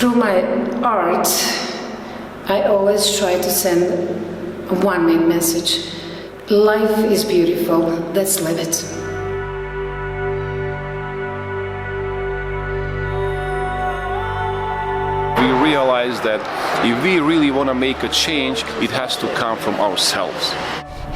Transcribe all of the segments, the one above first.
Through my art, I always try to send one main message. Life is beautiful, let's live it. We realize that if we really want to make a change, it has to come from ourselves.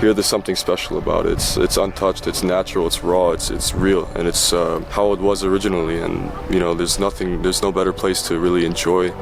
Here there's something special about it. It's untouched, it's natural, it's raw, it's real, and it's how it was originally, and you know, there's no better place to really enjoy.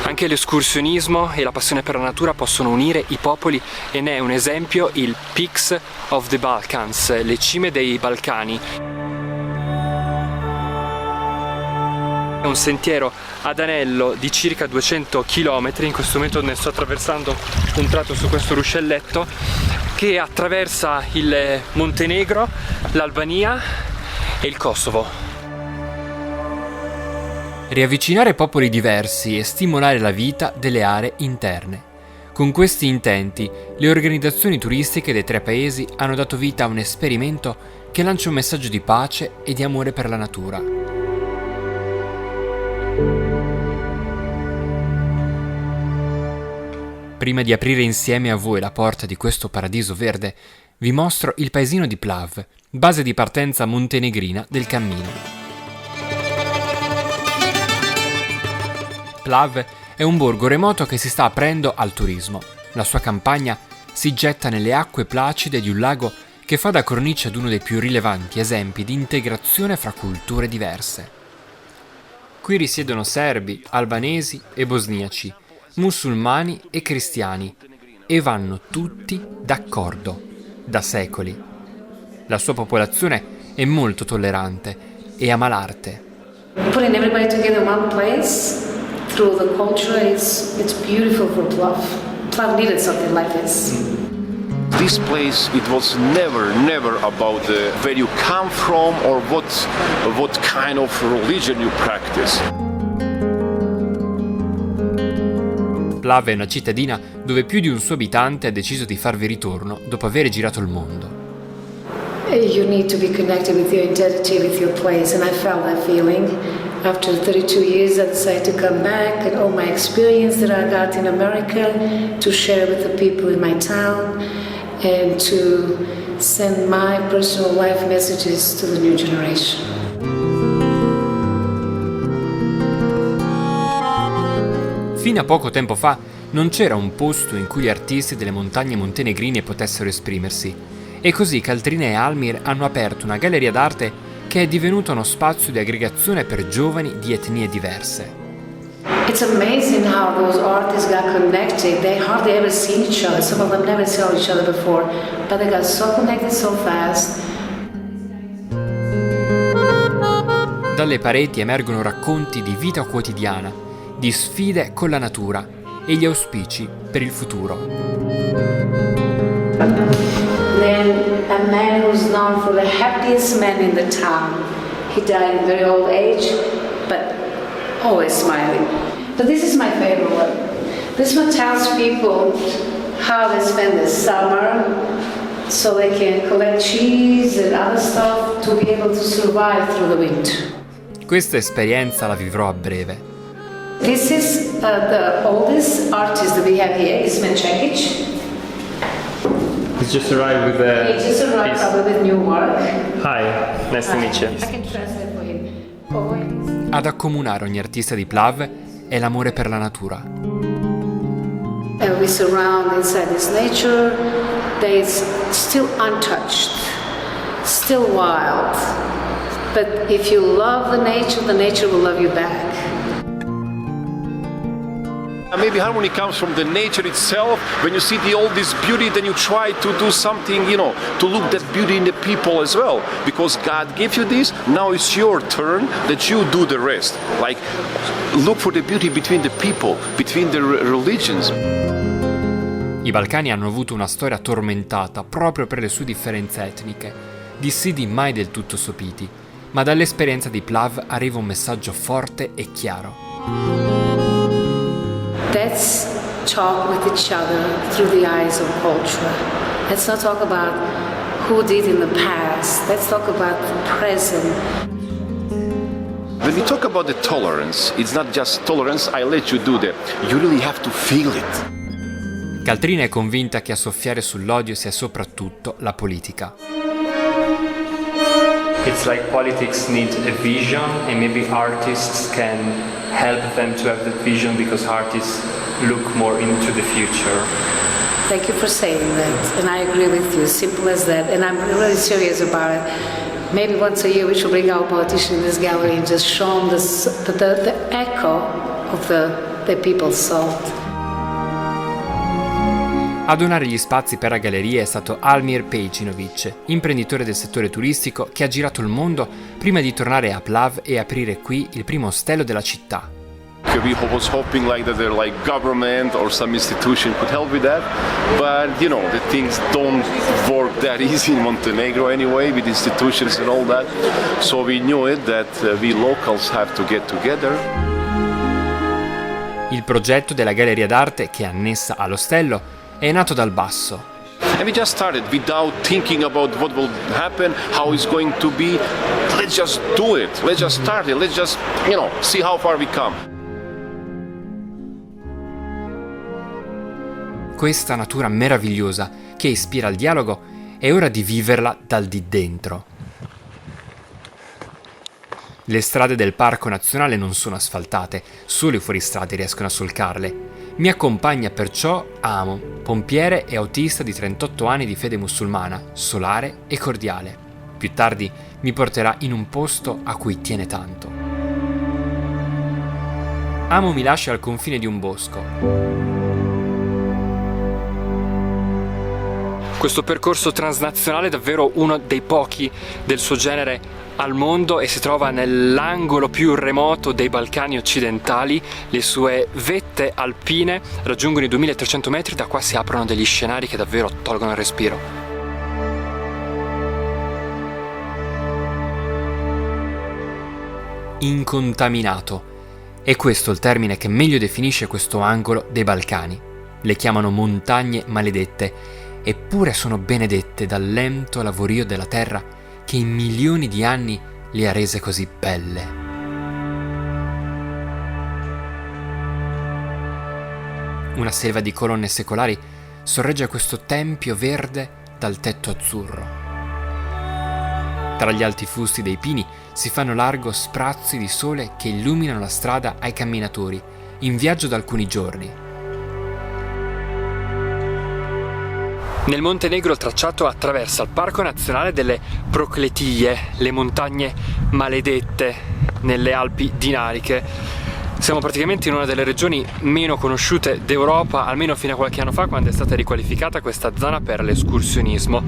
Anche l'escursionismo e la passione per la natura possono unire i popoli e ne è un esempio il Peaks of the Balkans, le cime dei Balcani. È un sentiero ad anello di circa 200 km, in questo momento ne sto attraversando un tratto su questo ruscelletto che attraversa il Montenegro, l'Albania e il Kosovo. Riavvicinare popoli diversi e stimolare la vita delle aree interne. Con questi intenti, le organizzazioni turistiche dei tre paesi hanno dato vita a un esperimento che lancia un messaggio di pace e di amore per la natura. Prima di aprire insieme a voi la porta di questo paradiso verde, vi mostro il paesino di Plav, base di partenza montenegrina del cammino. Plav è un borgo remoto che si sta aprendo al turismo. La sua campagna si getta nelle acque placide di un lago che fa da cornice ad uno dei più rilevanti esempi di integrazione fra culture diverse. Qui risiedono serbi, albanesi e bosniaci, musulmani e cristiani, e vanno tutti d'accordo, da secoli. La sua popolazione è molto tollerante e ama l'arte. Putting everybody together in one place through the culture it's beautiful for Plav. Plav needed something like this. This place, it was never about where you come from or what kind of religion you practice. Plav è una cittadina dove più di un suo abitante ha deciso di farvi ritorno dopo aver girato il mondo. You need to be connected with your identity, with your place, and I felt that feeling. After 32 years, I decided to come back and all my experience that I got in America to share with the people in my town and to send my personal life messages to the new generation. Fino a poco tempo fa non c'era un posto in cui gli artisti delle montagne montenegrine potessero esprimersi. E così Kaltrina e Almir hanno aperto una galleria d'arte che è divenuta uno spazio di aggregazione per giovani di etnie diverse. It's amazing how those artists got connected. They hardly ever seen each other. Some of them never saw each other before, but they got so connected so fast. Dalle pareti emergono racconti di vita quotidiana, di sfide con la natura e gli auspici per il futuro. Then a man who's known for the happiest man in the town. He died in very old age, but always smiling. But this is my favorite one. This one tells people how they spend the summer so they can collect cheese and other stuff to be able to survive through the winter. Questa esperienza la vivrò a breve. This is the oldest artist that we have here, Ismet Čekić. He's just arrived with the... He just arrived probably with new work. Hi, nice to meet you. I can translate for him. Ad accomunare ogni artista di Plav è l'amore per la natura. We surround inside this nature that is still untouched, still wild. But if you love the nature will love you back. Maybe harmony comes from the nature itself. When you see all this beauty, then you try to do something, to look that beauty in the people as well. Because God gave you this, now it's your turn that you do the rest. Like, look for the beauty between the people, between the religions. I Balcani hanno avuto una storia tormentata proprio per le sue differenze etniche, dissidi mai del tutto sopiti, ma dall'esperienza di Plav arriva un messaggio forte e chiaro. Let's talk with each other through the eyes of culture. Let's not talk about who did in the past. Let's talk about the present. When we talk about the tolerance, it's not just tolerance, I let you do that. You really have to feel it. Caltrina è convinta che a soffiare sull'odio sia soprattutto la politica. It's like politics need a vision, and maybe artists can help them to have that vision because artists look more into the future. Thank you for saying that, and I agree with you, simple as that, and I'm really serious about it. Maybe once a year we should bring our politicians in this gallery and just show them the echo of the people's soul. A donare gli spazi per la galleria è stato Almir Pejcinovic, imprenditore del settore turistico che ha girato il mondo prima di tornare a Plav e aprire qui il primo ostello della città. We was hoping like that the like government or some institution could help with that, but you know the things don't work that easy in Montenegro anyway with institutions and all that. So we knew it that we locals have to get together. Il progetto della galleria d'arte, che è annessa all'ostello, è nato dal basso. And we just started without thinking about what will happen, how it's going to be. Let's just do it. Let's just start it. Let's just, see how far we come. Questa natura meravigliosa che ispira il dialogo è ora di viverla dal di dentro. Le strade del Parco Nazionale non sono asfaltate, solo i fuoristrade riescono a solcarle. Mi accompagna perciò Amo, pompiere e autista di 38 anni di fede musulmana, solare e cordiale. Più tardi mi porterà in un posto a cui tiene tanto. Amo mi lascia al confine di un bosco. Questo percorso transnazionale è davvero uno dei pochi del suo genere al mondo e si trova nell'angolo più remoto dei Balcani occidentali. Le sue vette alpine raggiungono i 2300 metri, da qua si aprono degli scenari che davvero tolgono il respiro. Incontaminato. È questo il termine che meglio definisce questo angolo dei Balcani. Le chiamano montagne maledette, eppure sono benedette dal lento lavorio della terra che in milioni di anni le ha rese così belle. Una selva di colonne secolari sorregge questo tempio verde dal tetto azzurro. Tra gli alti fusti dei pini si fanno largo sprazzi di sole che illuminano la strada ai camminatori, in viaggio da alcuni giorni. Nel Montenegro il tracciato attraversa il Parco Nazionale delle Prokletije, le montagne maledette nelle Alpi Dinariche. Siamo praticamente in una delle regioni meno conosciute d'Europa, almeno fino a qualche anno fa, quando è stata riqualificata questa zona per l'escursionismo.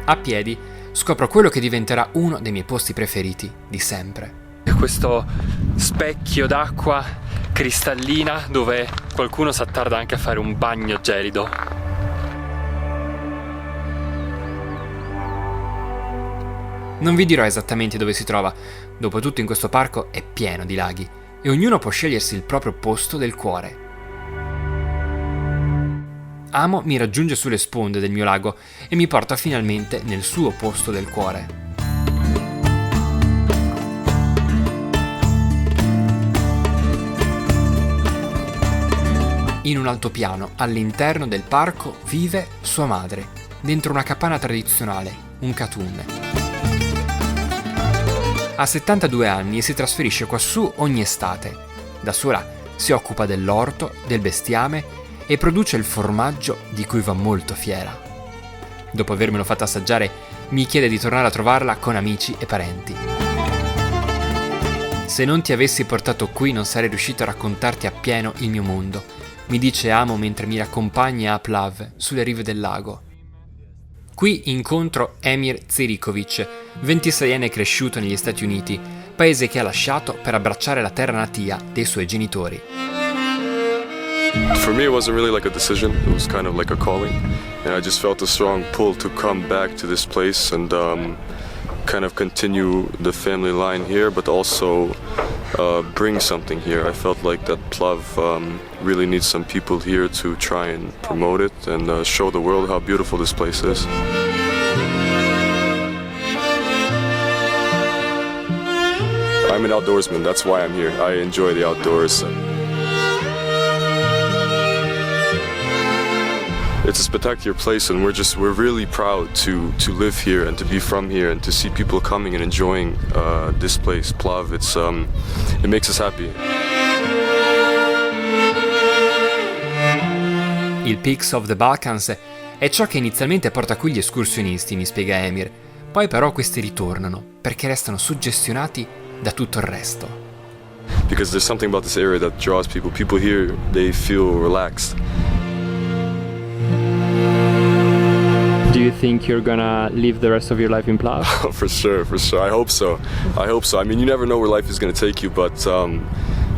A piedi scopro quello che diventerà uno dei miei posti preferiti di sempre. Questo specchio d'acqua cristallina dove qualcuno si attarda anche a fare un bagno gelido. Non vi dirò esattamente dove si trova, dopotutto in questo parco è pieno di laghi e ognuno può scegliersi il proprio posto del cuore. Amo mi raggiunge sulle sponde del mio lago e mi porta finalmente nel suo posto del cuore. In un altopiano, all'interno del parco, vive sua madre, dentro una capanna tradizionale, un katun. Ha 72 anni e si trasferisce quassù ogni estate. Da sola si occupa dell'orto, del bestiame e produce il formaggio di cui va molto fiera. Dopo avermelo fatto assaggiare, mi chiede di tornare a trovarla con amici e parenti. Se non ti avessi portato qui non sarei riuscito a raccontarti appieno il mio mondo, mi dice Amo mentre mi accompagna a Plav, sulle rive del lago. Qui incontro Emir Zirikovic, 26enne cresciuto negli Stati Uniti, paese che ha lasciato per abbracciare la terra natia dei suoi genitori. For me, it wasn't really like a decision. It was kind of like a calling, and I just felt a strong pull to come back to this place and kind of continue the family line here, but also bring something here. I felt like that Plav really needs some people here to try and promote it and show the world how beautiful this place is. I'm an outdoorsman, that's why I'm here. I enjoy the outdoors. It's a spectacular place, and we're really proud to live here and to be from here and to see people coming and enjoying this place, Plav. It makes us happy. Il Peaks of the Balkans è ciò che inizialmente porta qui gli escursionisti, mi spiega Emir. Poi però questi ritornano perché restano suggestionati da tutto il resto. Because there's something about this area that draws people. People here, they feel relaxed. Do you think you're gonna live the rest of your life in Plav? For sure. I hope so. I mean, you never know where life is going to take you, but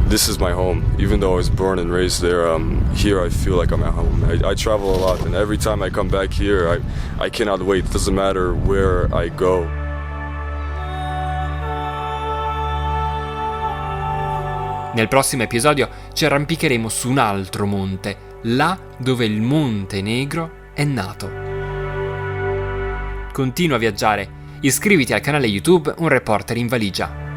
this is my home. Even though I was born and raised there, here I feel like I'm at home. I travel a lot, and every time I come back here, I cannot wait. It doesn't matter where I go. Nel prossimo episodio ci arrampicheremo su un altro monte, là dove il Monte Negro è nato. Continua a viaggiare, iscriviti al canale YouTube Un Reporter in Valigia.